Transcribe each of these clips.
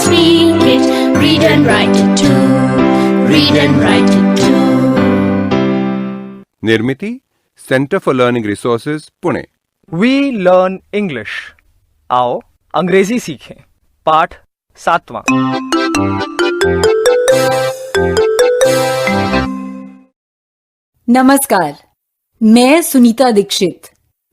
speak it. Read and write it too. Read and write it too. Nirmiti centre for learning resources Pune. We learn English. आओ अंग्रेजी सीखें। पाठ 7वां। नमस्कार, मैं सुनीता दीक्षित।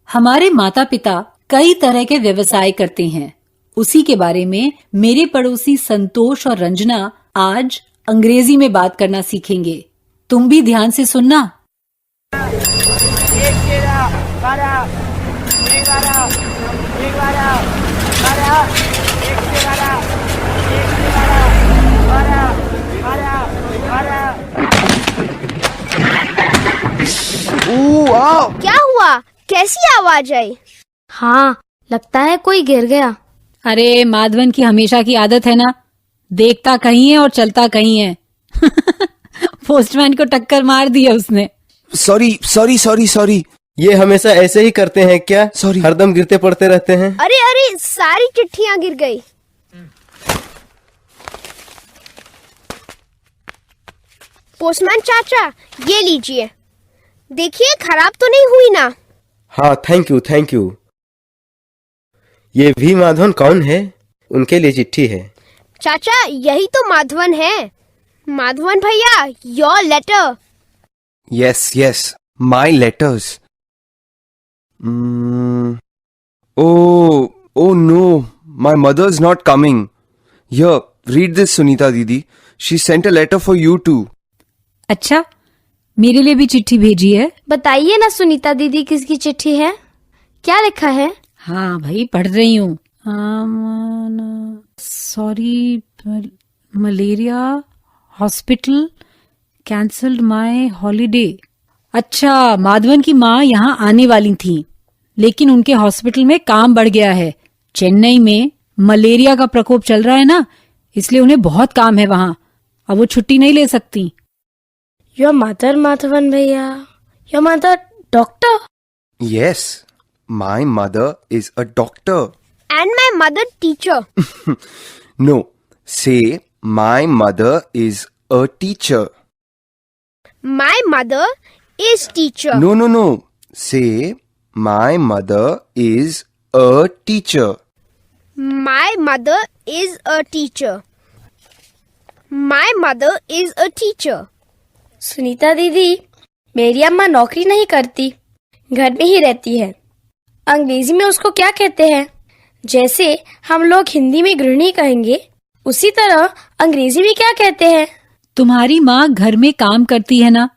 हमारे माता पिता कई तरह के व्यवसाय करते हैं। उसी के बारे में मेरे पड़ोसी संतोष और रंजना आज अंग्रेजी में बात करना सीखेंगे। तुम भी ध्यान से सुनना। क्या हुआ? कैसी आवाज आई? हाँ, लगता है कोई गिर गया। अरे माधवन की हमेशा की आदत है ना, देखता कहीं है और चलता कहीं है। पोस्टमैन को टक्कर मार दी है उसने। सॉरी। ये हमेशा ऐसे ही करते हैं क्या? सॉरी, हरदम गिरते पड़ते रहते हैं। अरे सारी चिट्ठियां गिर गई। पोस्टमैन चाचा, ये लीजिए। देखिए खराब तो नहीं हुई ना? हाँ, थैंक यू। ये भी माधवन कौन है? उनके लिए चिट्ठी है। चाचा, यही तो माधवन है। माधवन भैया, your letter. Yes, my letters. Oh no, my mother's not coming. Here, read this, Sunita Didi. She sent a letter for you too. अच्छा, मेरे लिए भी चिट्ठी भेजी है। बताइए ना सुनीता दीदी, किसकी चिट्ठी है? क्या लिखा है? हाँ भाई, पढ़ रही हूँ। Sorry, malaria hospital cancelled my holiday. अच्छा, माधवन की माँ यहाँ आने वाली थी, लेकिन उनके हॉस्पिटल में काम बढ़ गया है। चेन्नई में मलेरिया का प्रकोप चल रहा है ना, इसलिए उन्हें बहुत काम है वहाँ। अब वो छुट्टी नहीं ले सकती। योर मदर माधवन भैया, your mother doctor? Yes, my mother is a doctor. And my mother teacher. No, say my mother is a teacher. My mother is teacher. No. Say my mother is a teacher. My mother is a teacher. My mother is a teacher. Sunita दीदी, मेरी अम्मा नौकरी नहीं करती, घर में ही रहती है। अंग्रेजी में उसको क्या कहते हैं? जैसे हम लोग हिंदी में गृहिणी कहेंगे, उसी तरह अंग्रेजी में क्या कहते हैं? तुम्हारी माँ घर में काम करती है ना,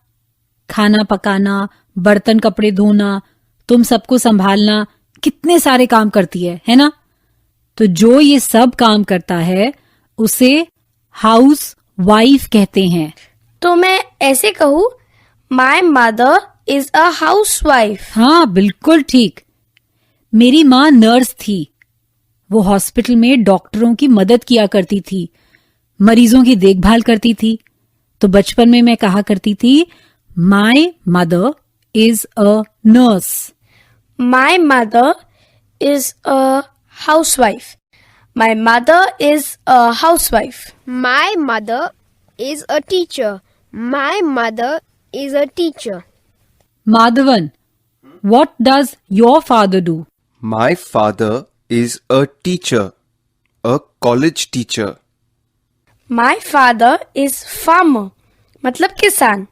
खाना पकाना, बर्तन कपड़े धोना, तुम सबको संभालना, कितने सारे काम करती है ना? तो जो ये सब काम करता है उसे हाउस वाइफ कहते हैं। तो मैं ऐसे कहूँ, my mother is a house wife. हाँ, बिल्कुल ठीक। मेरी माँ नर्स थी। वो हॉस्पिटल में डॉक्टरों की मदद किया करती थी, मरीजों की देखभाल करती थी। तो बचपन में मैं कहा करती थी, my mother is a nurse. My mother is a housewife. My mother is a housewife. My mother is a teacher. My mother is a teacher. Madhavan, what does your father do? My father is a teacher, a college teacher. My father is farmer, मतलब किसान।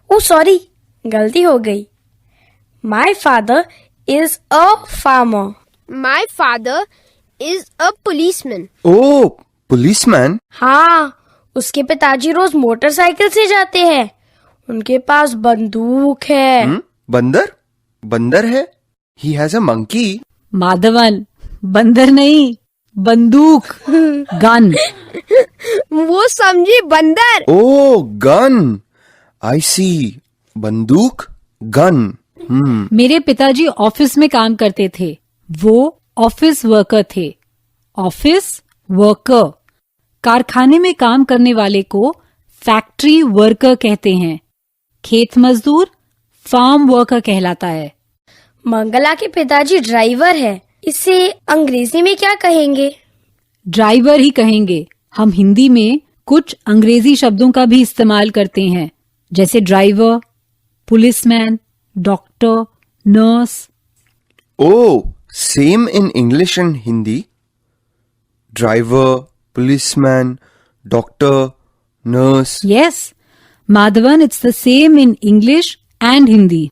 ओ sorry, गलती हो गई। My father is a farmer. My father is a policeman. Oh, policeman? हाँ, उसके पिताजी रोज motorcycle से जाते हैं। उनके पास बंदूक है। बंदर है? He has a monkey. Madhavan, बंदर नहीं, बंदूक। गन। वो समझी बंदर। Oh, gun. I see. बंदूक, गन। मेरे पिताजी ऑफिस में काम करते थे। वो ऑफिस वर्कर थे। ऑफिस वर्कर, कारखाने में काम करने वाले को फैक्ट्री वर्कर कहते हैं। खेत मजदूर फार्म वर्कर कहलाता है। मंगला के पिताजी ड्राइवर है। इसे अंग्रेजी में क्या कहेंगे? ड्राइवर ही कहेंगे। हम हिंदी में कुछ अंग्रेजी शब्दों का भी इस्तेमाल करते हैं, जैसे driver, policeman, doctor, nurse. Oh, same in English and Hindi. Driver, policeman, doctor, nurse. Yes, Madhavan, it's the same in English and Hindi.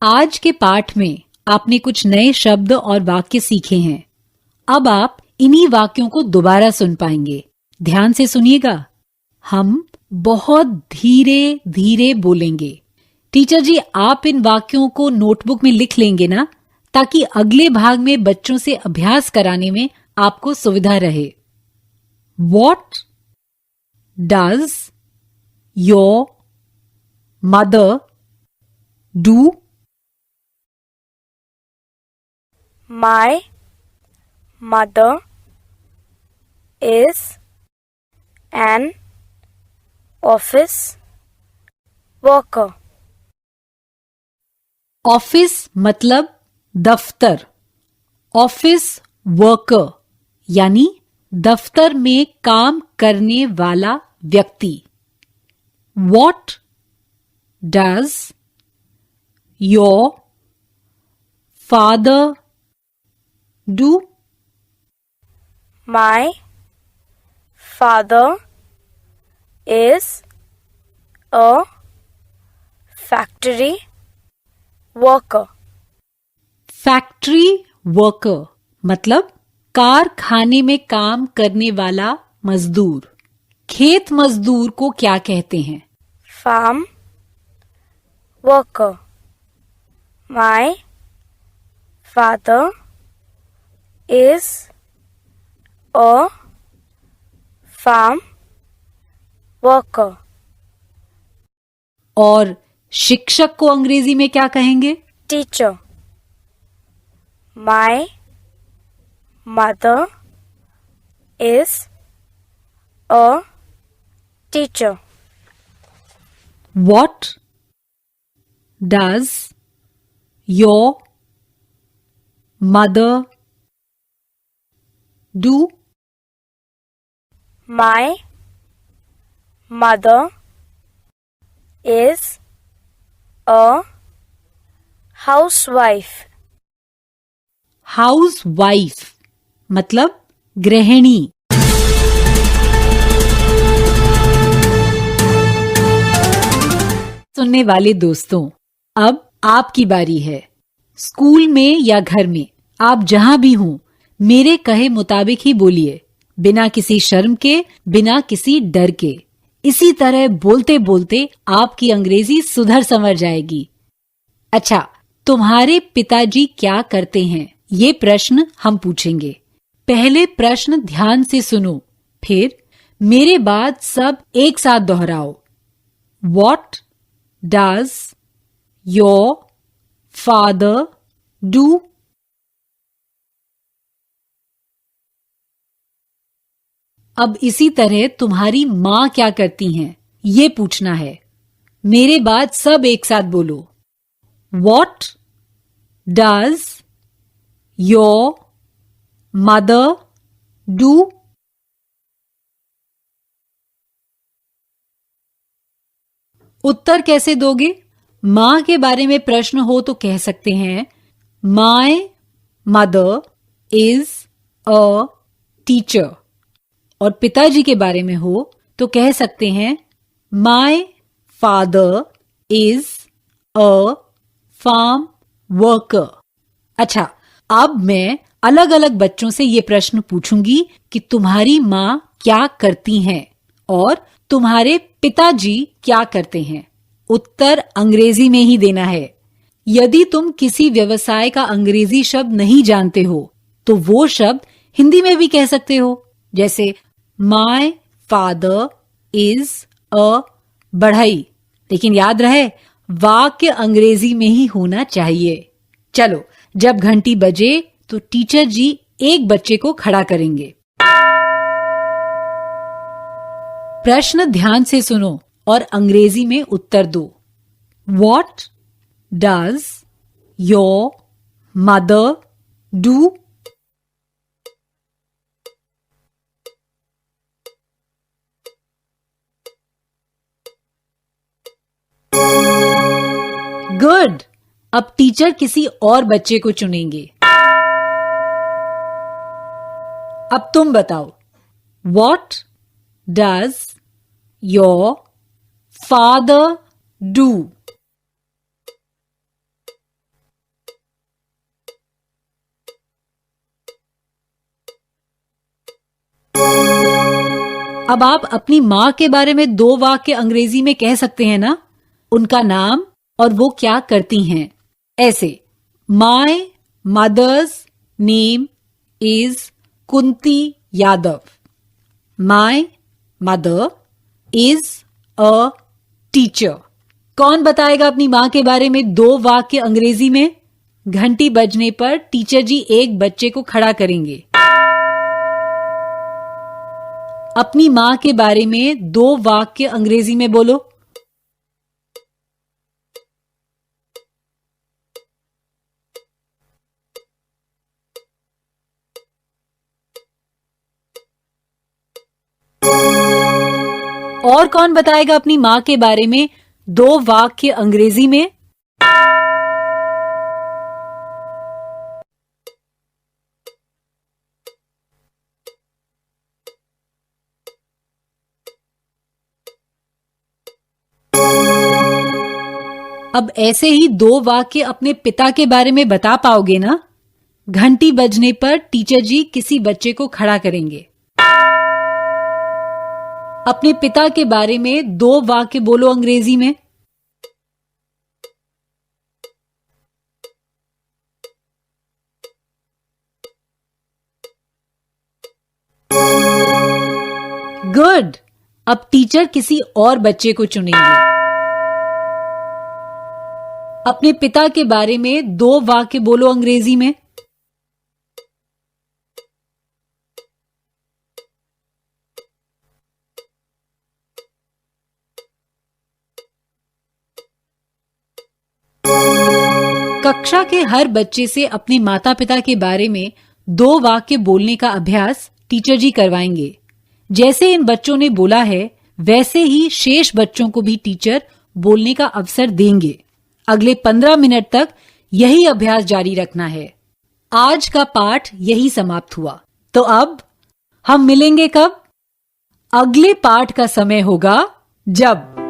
आज के पाठ में आपने कुछ नए शब्द और वाक्य सीखे हैं। अब आप इन्हीं वाक्यों को दोबारा सुन पाएंगे। ध्यान से सुनिएगा। हम बहुत धीरे धीरे बोलेंगे। टीचर जी, आप इन वाक्यों को नोटबुक में लिख लेंगे ना, ताकि अगले भाग में बच्चों से अभ्यास कराने में आपको सुविधा रहे। What does your mother do? My mother is an office worker. Office मतलब दफ्तर। ऑफिस वर्कर यानी दफ्तर में काम करने वाला व्यक्ति। What does your father do? My father is a factory worker. Factory worker मतलब कारखाने में काम करने वाला मजदूर। खेत मजदूर को क्या कहते हैं? Farm worker. My father is a farm worker. और शिक्षक को अंग्रेजी में क्या कहेंगे? Teacher. My mother is a teacher. What does your mother do? My mother is a housewife. Housewife मतलब गृहिणी। सुनने वाले दोस्तों, अब आपकी बारी है। स्कूल में या घर में आप जहां भी हों, मेरे कहे मुताबिक ही बोलिए, बिना किसी शर्म के, बिना किसी डर के। इसी तरह बोलते बोलते आपकी अंग्रेजी सुधर संवर जाएगी। अच्छा, तुम्हारे पिताजी क्या करते हैं? ये प्रश्न हम पूछेंगे। पहले प्रश्न ध्यान से सुनो, फिर मेरे बाद सब एक साथ दोहराओ। What does your father do? अब इसी तरह तुम्हारी माँ क्या करती हैं, ये पूछना है। मेरे बाद सब एक साथ बोलो। What does your mother do? उत्तर कैसे दोगे? माँ के बारे में प्रश्न हो तो कह सकते हैं My mother is a teacher। और पिताजी के बारे में हो तो कह सकते हैं My father is a farm worker। अच्छा, अब मैं अलग अलग बच्चों से ये प्रश्न पूछूंगी कि तुम्हारी माँ क्या करती हैं और तुम्हारे पिताजी क्या करते हैं। उत्तर अंग्रेजी में ही देना है। यदि तुम किसी व्यवसाय का अंग्रेजी शब्द नहीं जानते हो तो वो शब्द हिंदी में भी कह सकते हो, जैसे माय फादर इज अ बढ़ई। लेकिन याद रहे, वाक्य अंग्रेजी में ही होना चाहिए। चलो, जब घंटी बजे तो टीचर जी एक बच्चे को खड़ा करेंगे। प्रश्न ध्यान से सुनो और अंग्रेजी में उत्तर दो। What does your mother do? Good. अब टीचर किसी और बच्चे को चुनेंगे. अब तुम बताओ. What does your father do? अब आप अपनी मां के बारे में 2 वाक्य अंग्रेजी में कह सकते हैं ना? उनका नाम और वो क्या करती हैं. ऐसे, my mother's name is Kunti Yadav. My mother is a teacher. कौन बताएगा अपनी मां के बारे में 2 वाक्य अंग्रेजी में? घंटी बजने पर टीचर जी एक बच्चे को खड़ा करेंगे. अपनी मां के बारे में 2 वाक्य अंग्रेजी में बोलो. और कौन बताएगा अपनी मां के बारे में 2 वाक्य अंग्रेजी में? अब ऐसे ही 2 वाक्य अपने पिता के बारे में बता पाओगे ना? घंटी बजने पर टीचर जी किसी बच्चे को खड़ा करेंगे. अपने पिता के बारे में 2 वाक्य बोलो अंग्रेजी में. गुड. अब टीचर किसी और बच्चे को चुनेंगे. अपने पिता के बारे में 2 वाक्य बोलो अंग्रेजी में. कक्षा के हर बच्चे से अपने माता पिता के बारे में 2 वाक्य बोलने का अभ्यास टीचर जी करवाएंगे. जैसे इन बच्चों ने बोला है वैसे ही शेष बच्चों को भी टीचर बोलने का अवसर देंगे. अगले 15 मिनट तक यही अभ्यास जारी रखना है. आज का पाठ यही समाप्त हुआ. तो अब हम मिलेंगे कब? अगले पाठ का समय होगा जब